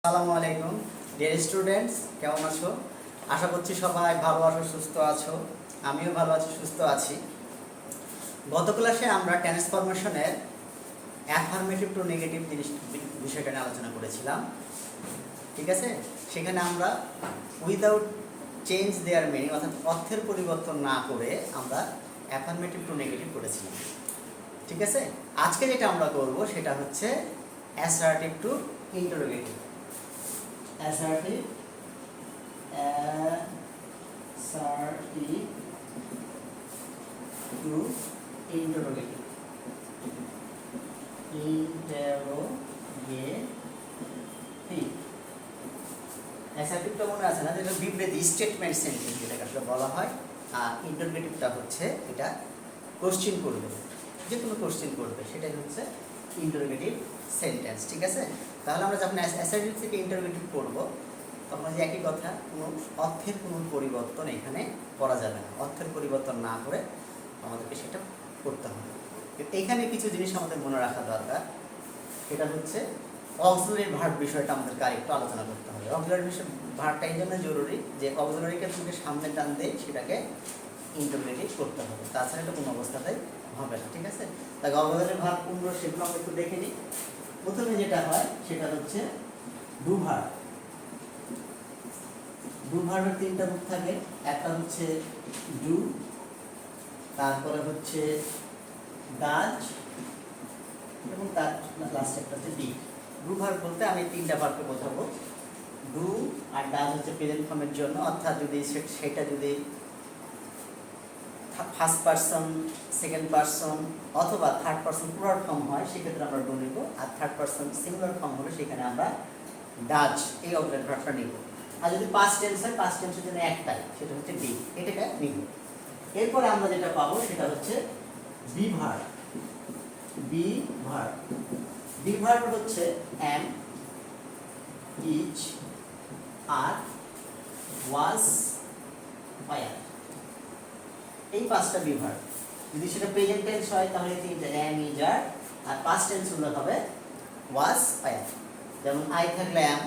আসসালামু আলাইকুম dear students, কেমন আছো? আশা করছি সবাই ভালো আছো, সুস্থ আছো। আমিও ভালো আছি, সুস্থ আছি। গত ক্লাসে আমরা ট্রান্সফরমেশনের অ্যাফার্মেটিভ টু নেগেটিভ বিষয়টা নিয়ে আলোচনা করেছিলাম। ঠিক আছে, সেখানে আমরা উইদাউট চেঞ্জ দেয়ার মিনিং অর্থাৎ অর্থের পরিবর্তন না করে আমরা অ্যাফার্মেটিভ টু নেগেটিভ করেছিলাম। ঠিক আছে, আজকে যেটা আমরা করব সেটা হচ্ছে assertive two interrogative. assertive to interrogative অ্যাসার্টিভটা মনে আছে না, যেটা বিবৃতি স্টেটমেন্ট সেন্টেন্স যেটাকে আসলে বলা হয়। আর ইন্টারোগেটিভটা হচ্ছে এটা কোশ্চেন করবে, যে কোনো কোশ্চেন করবে, সেটাই হচ্ছে ইন্টারোগেটিভ সেন্টেন্স। ঠিক আছে, তাহলে আমরা যখন অ্যাসার্টিভ থেকে ইন্টারোগেটিভ করব তখন যে একই কথা, কোনো অর্থের কোনো পরিবর্তন এখানে করা যাবে না। অর্থের পরিবর্তন না করে আমাদেরকে সেটা করতে হবে। এখানে কিছু জিনিস আমাদের মনে রাখা দরকার। সেটা হচ্ছে অক্সিলারি ভার্ব বিষয়টা আমাদেরকে আরেকটু আলোচনা করতে হবে। অক্সিলারি ভার্বটা এই জন্য জরুরি যে অক্সিলারিকে তোমাকে সামনে টান দিয়ে সেটাকে ইন্টারোগেটিভ করতে হবে, তাছাড়া এটা কোনো অবস্থাতেই হবে না। ঠিক আছে, তাই অক্সিলারি ভার্ব কোনগুলো সেগুলো আমরা একটু দেখে নিই। প্রথমে যেটা হয় সেটা হচ্ছে ডু ভার্ব। ডু ভার্বের তিনটা রূপ থাকে। একটা হচ্ছে ডু, তারপরে হচ্ছে ডাজ এবং তার লাস্ট একটা হচ্ছে ডি। ডু ভার্ব বলতে আমি তিনটা ভার্বকে বোঝাবো। ডু আর ডাজ হচ্ছে প্রেজেন্ট ফর্মের জন্য, অর্থাৎ যদি সেটা যদি ফার্স্ট পারসন, সেকেন্ড পারসন অথবা থার্ড পারসন প্লুরাল ফর্ম হয় সেক্ষেত্রে আমরা ডু নিব। আর থার্ড পারসন সিঙ্গুলার ফর্ম হলে সেখানে আমরা ডাজ এই অক্সিলারি ভার্বটা নিব। আর যদি পাস্ট টেন্স হয়, পাস্ট টেন্সের জন্য একটাই, সেটা হচ্ছে বি, এটাকে নিব। এরপরে আমরা যেটা পাবো সেটা হচ্ছে be verb. Be verb, be verb হচ্ছে am, is, are, was, were, এই পাঁচটা বি ভার্ব। যদি সেটা প্রেজেন্ট টেন্স হয় তাহলে তিনটা এম, ইজ, আর পাস্ট টেন্স হলে হবে ওয়াজ, ওয়্যার। যেমন আই থাকলে এম,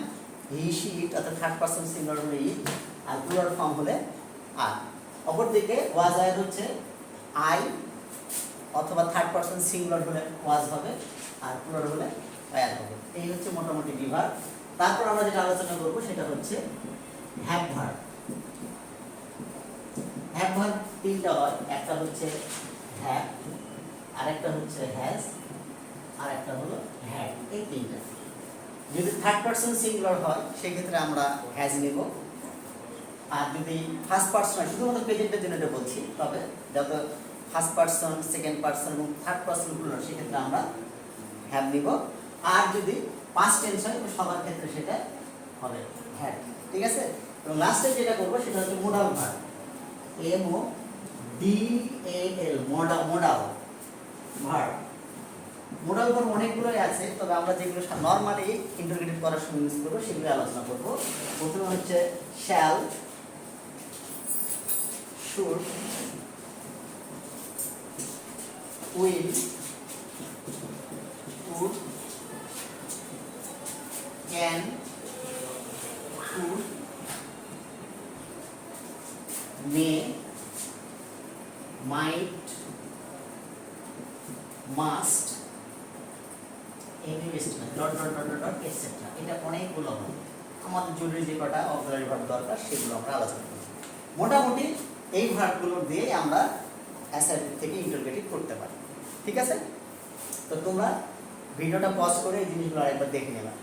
হি, শি, ইট, অর্থাৎ থার্ড পারসন সিঙ্গুলার হলে ইট, আর প্লুরাল ফর্ম হলে আর। অপরদিকে ওয়াজ, ওয়্যার হচ্ছে আই অথবা থার্ড পারসন সিঙ্গুলার হলে ওয়াজ হবে আর প্লুরাল হলে ওয়্যার হবে। এই হচ্ছে মোটামুটি বি ভার্ব। তারপর আমরা যেটা আলোচনা করব সেটা হচ্ছে হ্যাভ ভার্ব। হ্যাভ ভার্ব তিনটা হয়। একটা হচ্ছে হ্যাভ, আরেকটা হচ্ছে হ্যাজ, আর একটা হলো হ্যাড। এই তিনটা। যদি থার্ড পারসন সিঙ্গুলার হয় সেক্ষেত্রে আমরা হ্যাজ নিব। আর যদি ফার্স্ট পারসন হয়, শুধুমাত্র প্রেজেন্টের জন্য এটা বলছি, তবে যত ফার্স্ট পারসন, সেকেন্ড পারসন এবং থার্ড পারসন প্লুরাল সেক্ষেত্রে আমরা হ্যাভ নিব। আর যদি পাস্ট টেন্স হয় সবার ক্ষেত্রে সেটা হবে হ্যাড। ঠিক আছে, এবং লাস্টে যেটা করবো সেটা হচ্ছে modal verb. M O D A L, modal verb. Modal verb অনেকগুলোই আছে, তবে আমরা যেগুলো নর্মালি ইন্টারোগেটিভ করার সময় ইউজ করবো সেগুলো আলোচনা করব। প্রথমে হচ্ছে shall, should, will, would, can, could, may, might, must, etcetera. এটা অনেকগুলো হবে। আমাদের জরুরি যে কটা অক্সিলারি ভার্ব দরকার সেগুলো আমরা আলোচনা করব। মোটামুটি এই ভার্বগুলো দিয়ে আমরা অ্যাসার্টিভ থেকে ইন্টারোগেটিভ করতে পারি। ঠিক আছে, তো তোমরা ভিডিওটা পজ করে এই জিনিসগুলো আরেকবার দেখে নেবা।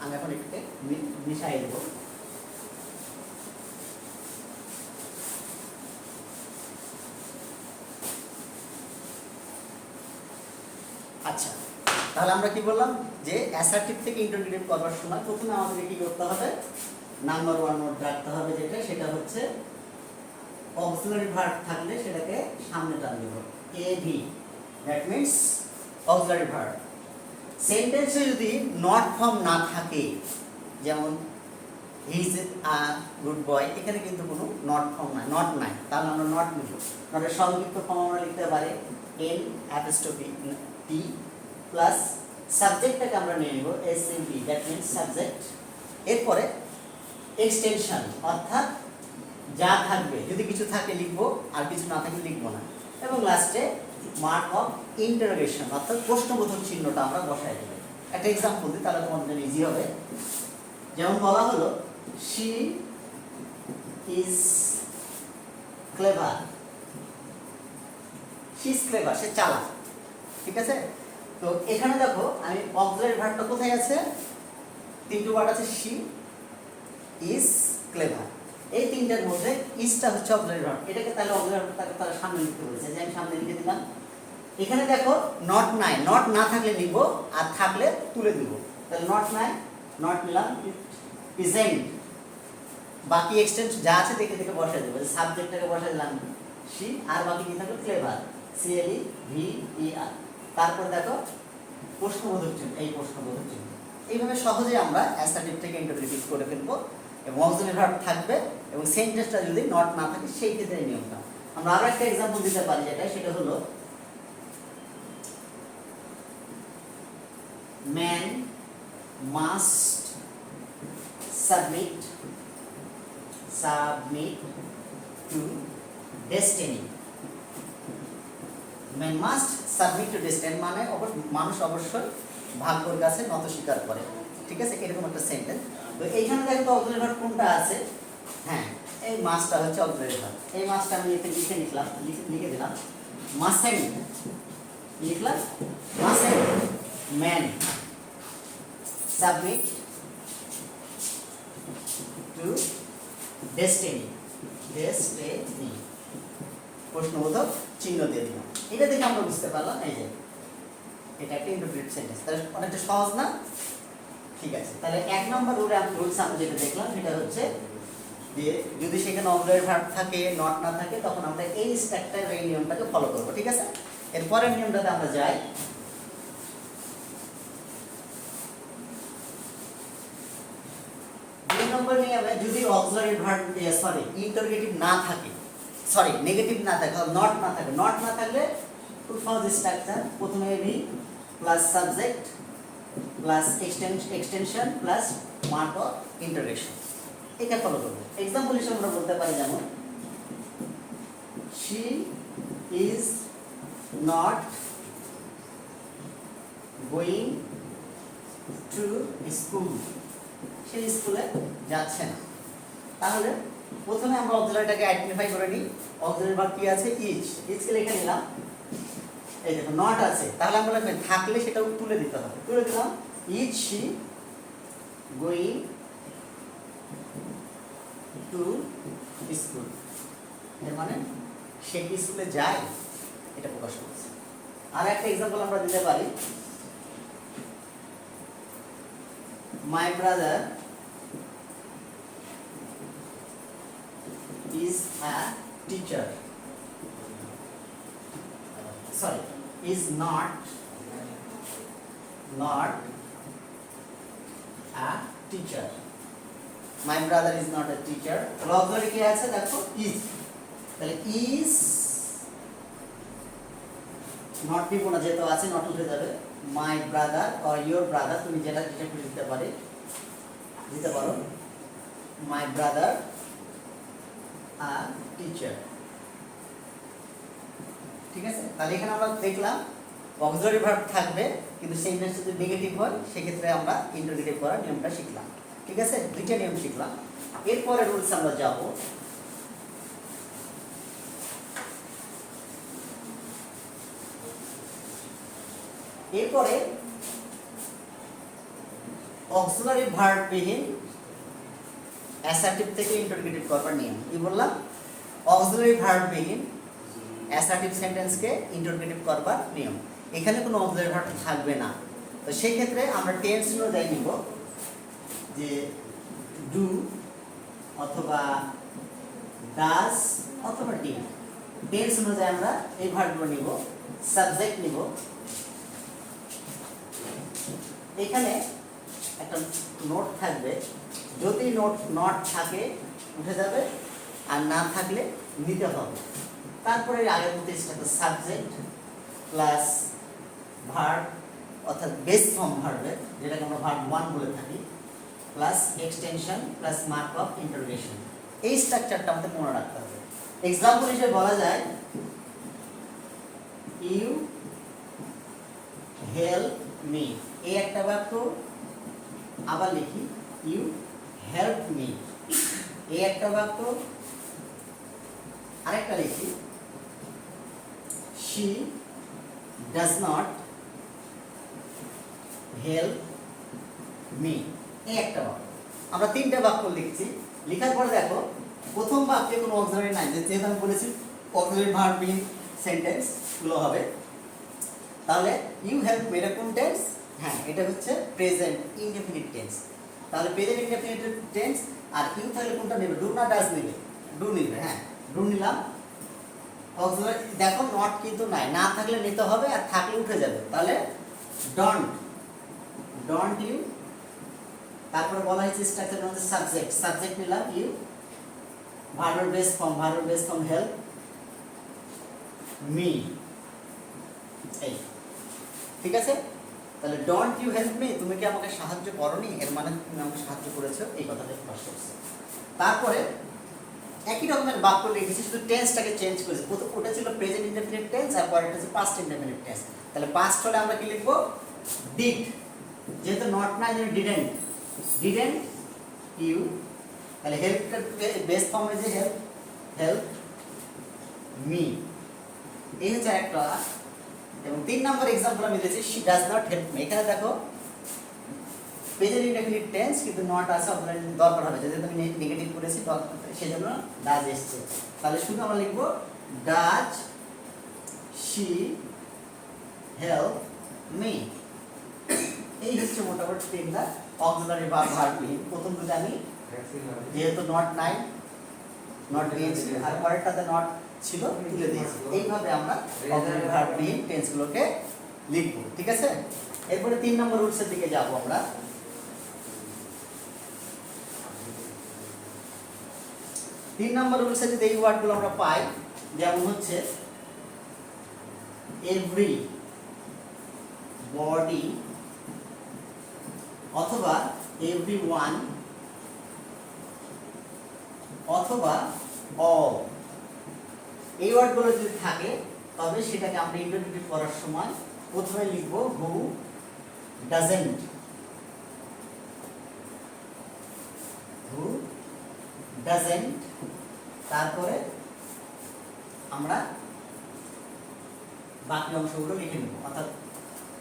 আমি এখন একটু মিশাই দেবো। আচ্ছা, তাহলে আমরা কি বললাম যে অ্যাসার্টিভ থেকে ইন্টারোগেটিভ করবার সময় প্রথমে আমাদেরকে কি করতে হবে? নাম্বার 1 নোট রাখতে হবে, সেটা হচ্ছে অক্সিলারি ভার্ব থাকলে সেটাকে সামনে টান দেব, A V, that means auxiliary verb. সেন্টেন্সে যদি নট ফর্ম না থাকে, যেমন he is a good boy, এখানে কিন্তু কোনো নট ফর্ম নাই, নট নাই, তাহলে আমরা নট নিব। নটের সংক্ষিপ্ত ফর্ম আমরা লিখতে পারি এন অ্যাপোস্ট্রফি টি প্লাস সাবজেক্টটাকে আমরা নিয়ে নেব S M P, that means subject এরপরে এক্সটেনশন, অর্থাৎ যা থাকবে, যদি কিছু থাকে লিখবো, আর কিছু না থাকলে লিখবো না। এবং লাস্টে মার্ক অফ ইন্টারোগেশন, অর্থাৎ প্রশ্নবোধক চিহ্নটা আমরা বসাই দেব। একটা এক্সাম্পল দিই, তাহলে তোমাদের জন্য ইজি হবে। যেমন বলা হলো she is clever, she is clever, সে চালাক, ঠিক আছে। তো এখানে দেখো আমি অক্সিলারি ভার্বটা কোথায় আছে, তিনটে ওয়ার্ড আছে, শি ইজ ক্লেভার, এই তিনটার মধ্যে ইজটা হচ্ছে অক্সিলারি ভার্ব। এটাকে তাহলে অক্সিলারি ভার্বটাকে তাহলে সামনে লিখতে বলেছে, যে আমি সামনে লিখে দিলাম। এখানে দেখো নট নাই, নট না থাকলে নিব, আর থাকলে তুলে দিব। তাহলে নট নাই, নট নিলাম, প্রেজেন্ট, বাকি এক্সটেন্স যা আছে দেখে দেখে বসাই দেবো। সাবজেক্টটাকে বসাই দিলাম শি, আর বাকি কি থাকলো ক্লেভার, CLEVER। তারপর দেখো প্রশ্নবোধক চিহ্ন, এই প্রশ্নবোধক চিহ্ন। এইভাবে সহজে আমরা অ্যাসার্টিভ থেকে ইন্টারোগেটিভ করে ফেলবো, এবং অক্সিলারি ভার্ব থাকবে, এবং সেন্টেন্সটা যদি নট না থাকে সেই ক্ষেত্রে নিয়মটা। আমরা আরো একটা এক্সাম্পল দিতে পারি, সেটা হলো man must submit to destiny. Man must submit to destiny মানে মানুষ অবশ্যই ভাগ্যের কাছে নত স্বীকার করে, ঠিক আছে, এরকম একটা সেন্টেন্স। তো এইখানে দেখো তো অক্সিলারি ভার্ব কোনটা আছে, হ্যাঁ এই মাস্টটা হচ্ছে অক্সিলারি ভার্ব। এই মাস্টটা আমি লিখে দিলাম, মাস্টেন্ট লিখলাম, মাস্টেন্ট man submit to destiny, প্রশ্নবোধক চিহ্ন দিয়ে দিলাম। এটা দেখে আমরা বুঝতে পারলাম এই যে এটা একটা ইন্টারপ্রেটিভ সেন্টেন্স। তাহলে অনেকটা সহজ না? ঠিক আছে, তাহলে এক নম্বর রুলস আমরা যেটা দেখলাম সেটা হচ্ছে যে যদি সেখানে অক্সিলারি ভার্ব থাকে, নট না থাকে, তখন আমরা এই স্ট্রাকচার, এই নিয়মটাকে ফলো করব, ঠিক আছে। এরপরের নিয়মটাতে আমরা যাই। দুই নম্বর নিয়মে যদি অক্সিলারি ভার্ব ইন্টারোগেটিভ না থাকে, নেগেটিভ না থাকে, নট না থাকে, নট না থাকলে খুব সহজ স্ট্রাকচার, প্রথমে be plus subject plus extension plus mark of interrogation, এটা ফলো করব। এক্সাম্পল হিসেবে আমরা বলতে পারি, যেমন she is not going to school, সে স্কুলে যাচ্ছে না। তাহলে প্রথমে আমরা অক্সিলারিটাকে আইডেন্টিফাই করে নিই। অক্সিলারি ভার্ব কি আছে, ইজকে লিখে নিলাম। এই দেখো নট আছে, তাহলে আমরা লিখবেন থাকলে সেটাও তুলে দিতে হবে, তুলে দিলাম is she going to school, এর মানে সে কি স্কুলে যায়, এটা প্রকাশ করছে। আর একটা এক্সাম্পল আমরা দিতে পারি, my brother is a teacher, is not a teacher, my brother is not a teacher। Auxiliary কি আছে দেখো, is, তাহলে is নট দিব না, যেহেতু আছে নট উঠে যাবে। my brother or your brother, তুমি যেটা খুশি দিতে পারো, my brother a teacher, ঠিক আছে। তাহলে এখানে আমরা দেখলাম অক্সিলারি ভার্ব থাকবে, কিন্তু সেন্টেন্স যদি নেগেটিভ হয় সেক্ষেত্রে আমরা ইন্টারোগেটিভ করার নিয়মটা শিখলাম, ঠিক আছে, দুইটা নিয়ম শিখলাম। এরপরে রুলস আমরা যাব। এরপরে অক্সিলারি ভার্ব বিহীন অ্যাসার্টিভ থেকে ইন্টারোগেটিভ করবার নিয়ম কি বললাম, অক্সিলারি ভার্ব বিহীন অ্যাসার্টিভ সেন্টেন্সকে ইন্টারোগেটিভ করবার নিয়ম। এখানে কোনো অক্সিলারি ভার্ব থাকবে না, তো সেই ক্ষেত্রে আমরা টেন্স অনুযায়ী নিব, যে ডু অথবা ডাস অথবা ডিড, টেন্স অনুযায়ী আমরা এই ভার্বগুলো নিব। সাবজেক্ট নিব, এখানে একটা নোট থাকবে, যদি নট থাকে উঠে যাবে, আর না থাকলে নিতে হবে। তারপরে আগের মধ্যে একটা সাবজেক্ট প্লাস ভার্ব, অর্থাৎ বেস ফর্ম ভার্বের, যেটাকে আমরা ভার্ব 1 বলে থাকি, plus extension plus mark of interrogation. এই স্ট্রাকচারটা আমাদের মনে রাখতে হবে। এক্সাম্পল হিসেবে বলা যায় ইউ হেল্প মি, এই একটা বাক্য। আবার লিখি ইউ হেল্প মি, এই একটা বাক্য। আরেকটা লিখি she does not help me, এই একটা বাক্য। আমরা তিনটা বাক্য লিখছি। লেখার পরে দেখো প্রথম বাক্যে কোনো অক্সিলারি নাই, যেহেতু আমি বলেছি অক্সিলারি ভার্ব ইন সেন্টেন্স গুলো হবে। তাহলে ইউ হেল্প মি এটা কোন টেন্স? হ্যাঁ, এটা হচ্ছে প্রেজেন্ট ইনডেফিনিট টেন্স। তাহলে প্রেজেন্ট ইনডেফিনিট টেন্স। আর ইউ থাকলে কোনটা নেবে? ডু না ডাজ নেবে? ডু নিবে। হ্যাঁ, ডু নিলাম। অক্সিলারি দেখো নট কিন্তু নাই, না থাকলে নিতে হবে, আর থাকলে উঠে যাবে। তাহলে ডন্ট, ডন্ট ইউ। তারপরে বলা হয়েছে স্ট্রাকচার হচ্ছে সাবজেক্ট, সাবজেক্ট নিলাম ইউ, ভার্বের বেস ফর্ম, ভার্বের বেস ফর্ম হেল্প মি। এই ঠিক আছে। তাহলে ডন্ট ইউ হেল্প মি, তুমি কি আমাকে সাহায্য করনি, এর মানে তুমি আমাকে সাহায্য করেছো, এই কথাটা প্রকাশ করছে। তারপরে একই রকমের বাক্য লিখেছি, শুধু টেন্সটাকে চেঞ্জ করেছি। প্রথম ওটা ছিল প্রেজেন্ট ইনডেফিনিট টেন্স, আর পরেরটা হচ্ছে পাস্ট ইনডেফিনিট টেন্স। তাহলে পাস্ট হলে আমরা কি লিখবো? ডিড। যেহেতু নট না, ডিডেন্ট, ডিডেন্ট ইউ। তাহলে হেল্পটা বেস ফর্ম হয়েছে হেল্প, হেল্প মি। এই হচ্ছে একটা। এবং 3 নম্বর এক্সাম্পল আমি দিয়েছি she does not help me. এখানে দেখো প্রেজেন্ট ইনডেফিনিট টেন্স, কিন্তু নট আছে, আপনার দরকার হবে, যেহেতু আমি নেগেটিভ করেছি সেজন্য ডাজ এসছে। তাহলে শুধু আমরা লিখবো ডাজ শি হেল্প মি। এই হচ্ছে মোটামুটি 3টা অক্সিলারি ভার্ব নিয়ে। প্রথম দুটো আমি যেহেতু নট নাই, নট দিয়েছি, আর পরেরটাতে নট ছিল তুলে দিয়েছি। এইভাবে আমরা অক্সিলারি ভার্ব নিয়ে টেন্সগুলোকে লিখবো। ঠিক আছে। এরপরে 3 নম্বর রুলসের দিকে যাব আমরা। 3 নম্বর রুলসে যদি এই ওয়ার্ডগুলো আমরা পাই, যেমন হচ্ছে এভরি বডি অথবা এভরিওয়ান অথবা অল, এই ওয়ার্ডগুলো যদি থাকে তবে সেটাকে আমরা ইন্টারপ্রিট করার সময় প্রথমে লিখব হু ডাজেন্ট, হু ডাজেন্ট। তারপরে আমরা বাকি অংশগুলো লিখে নেব। অর্থাৎ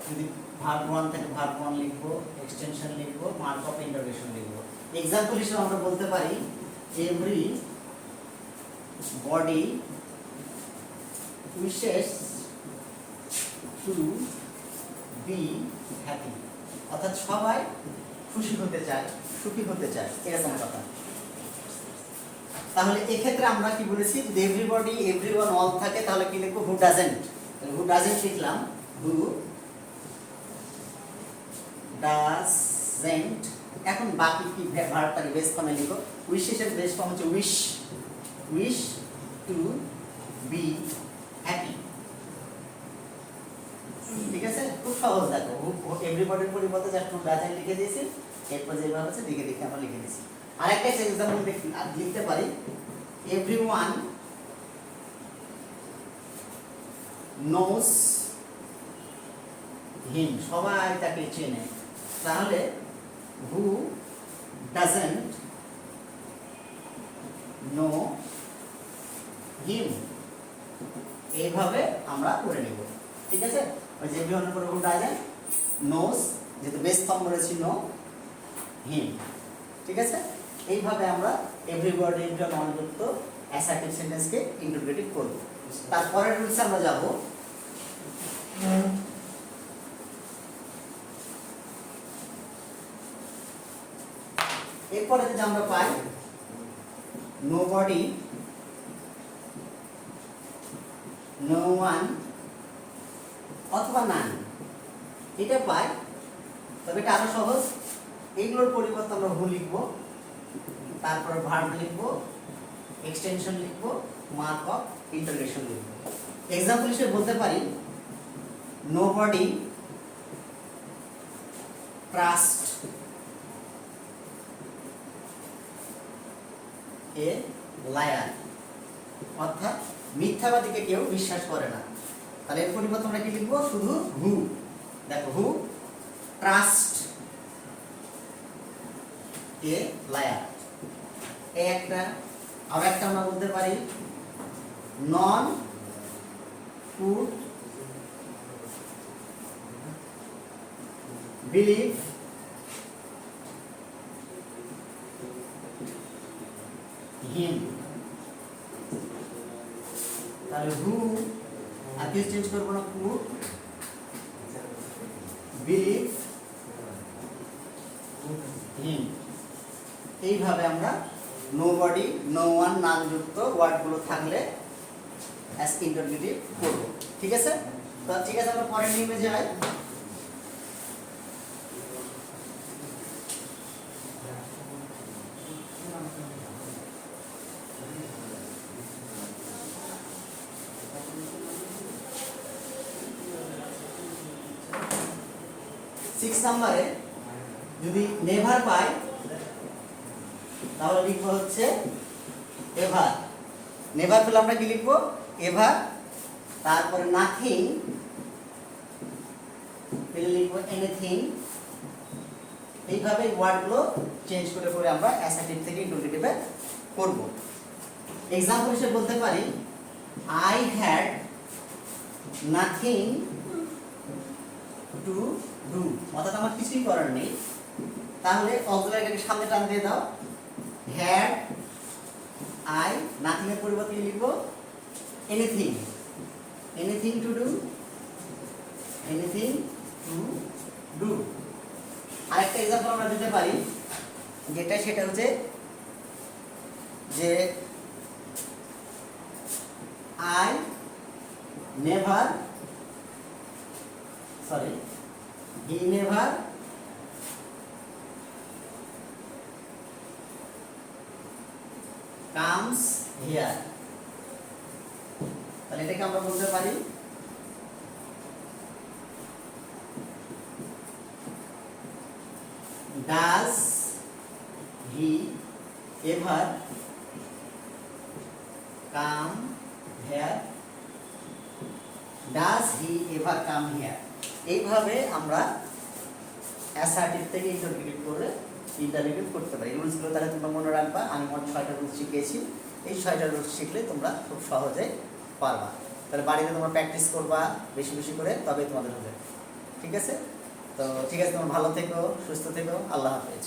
যদি ভার্ব 1 থেকে ভার্ব 1 লিখবো, এক্সটেনশন লিখবো, মার্ক অফ ইন্টারোগেশন লিখবো। এক্সাম্পল হিসেবে আমরা বলতে পারি every body wishes to be happy, অর্থাৎ সবাই খুশি হতে চায়, সুখী হতে চায়, এরকম কথা। তাহলে এক্ষেত্রে আমরা কি বলেছি, যদি এভরিবডি এভরিওয়ান অল থাকে তাহলে কি লিখবো? Who doesn't. হু ডাজেন্ট লিখলাম, হু ডাজেন্ট। এখন বাকি কি ভার্বটাকে বেস ফর্মে লিখো। উইশেসের বেস ফর্ম হচ্ছে wish, wish to be happy. ঠিক আছে, খুব সহজ। দেখো এভরিবডির পরিবর্তে জাস্ট হু ডাজেন্ট লিখে দিয়েছি, এরপর যেভাবে আছে দিকে দিকে আমরা লিখে দিয়েছি। আরেকটা এক্সাম্পল লিখতে পারি এভরিওয়ান নোজ হিম, সবাই তাকে চেনে। তাহলে হু ডাজেন্ট নো হিম, এইভাবে আমরা করে নেব। ঠিক আছে। ওই যে এভরিওয়ানের পরে হু ডাজেন্ট নোজ, যেহেতু বেস ফর্ম করেছি নো হিম। ঠিক আছে। এইভাবে আমরা এভরিবডি এভরিওয়ান অল যুক্ত অ্যাসার্টিভ সেন্টেন্সকে ইন্টারপ্রেটিভ করব। তারপরের রুলসে আমরা যাব। এরপরে যদি আমরা পাই নোবডি, নো ওয়ান অথবা নান, এটা পাই, তবে এটা আরো সহজ। এইগুলোর পরিবর্তে আমরা হু লিখবো, তারপর ভার্ব লিখবো, এক্সটেনশন লিখবো, মার্ক অফ ইন্টারোগেশন লিখবো। এক্সাম্পল হিসেবে বলতে পারি নোবডি ট্রাস্ট এ লায়ার, অর্থাৎ মিথ্যাবাদীকে কেউ বিশ্বাস করে না। তাহলে এর পরিবর্তে আমরা কি লিখবো? শুধু হু। দেখো, হু ট্রাস্ট এ লায়ার, এই একটা। আর একটা আমরা বলতে পারি নন উড বিলিভ হিম। তাহলে হু আর কিছু চেঞ্জ করবো না, উড বিলিভ হিম। এইভাবে আমরা নোবডি, নো ওয়ান, নাম যুক্ত ওয়ার্ডগুলো থাকলে অ্যাজ ইন্টারগেটিভ করব। ঠিক আছে? তো ঠিক আছে, আমরা পরের নিয়মে যাই। সিক্স নাম্বারে যদি নেভার পাই তাহলে লিখবো হচ্ছে এভার। নেভার পেলে আমরা কি লিখবো? এভার। তারপরে নাথিং পেলে লিখবো এনিথিং। এইভাবে ওয়ার্ডগুলো চেঞ্জ করে করে আমরা অ্যাসার্টিভ থেকে ইন্টারগেটিভে করব। এক্সাম্পল হিসেবে বলতে পারি I had nothing to do, অর্থাৎ আমার কিছুই করার নেই। তাহলে অক্সিলারিটাকে সামনে টান দিয়ে দাও, হ্যাড আই, নাথিং এর পরিবর্তে লিখব anything, anything to do, anything to do. আরেকটা এক্সাম্পল আমরা দিতে পারি, যেটা সেটা হচ্ছে যে I never, sorry, he never comes here. তাহলে এটাকে আমরা বলতে পারি does he ever come here, does he ever come here. এইভাবে আমরা অ্যাসার্টিভ থেকে ইন্টারগেটিভ করে ইন্টারগেটিভ করতে পারি। রুলসগুলো তাহলে তোমরা মনে রাখবা। আমি মোট 6টা রুলস শিখিয়েছি। এই 6টা রুলস শিখলে তোমরা খুব সহজে পারবা। তাহলে বাড়িতে তোমরা প্র্যাকটিস করবা বেশি বেশি করে, তবেই তোমাদের হবে। ঠিক আছে? তো ঠিক আছে, তোমরা ভালো থেকো, সুস্থ থেকো। আল্লাহ হাফেজ।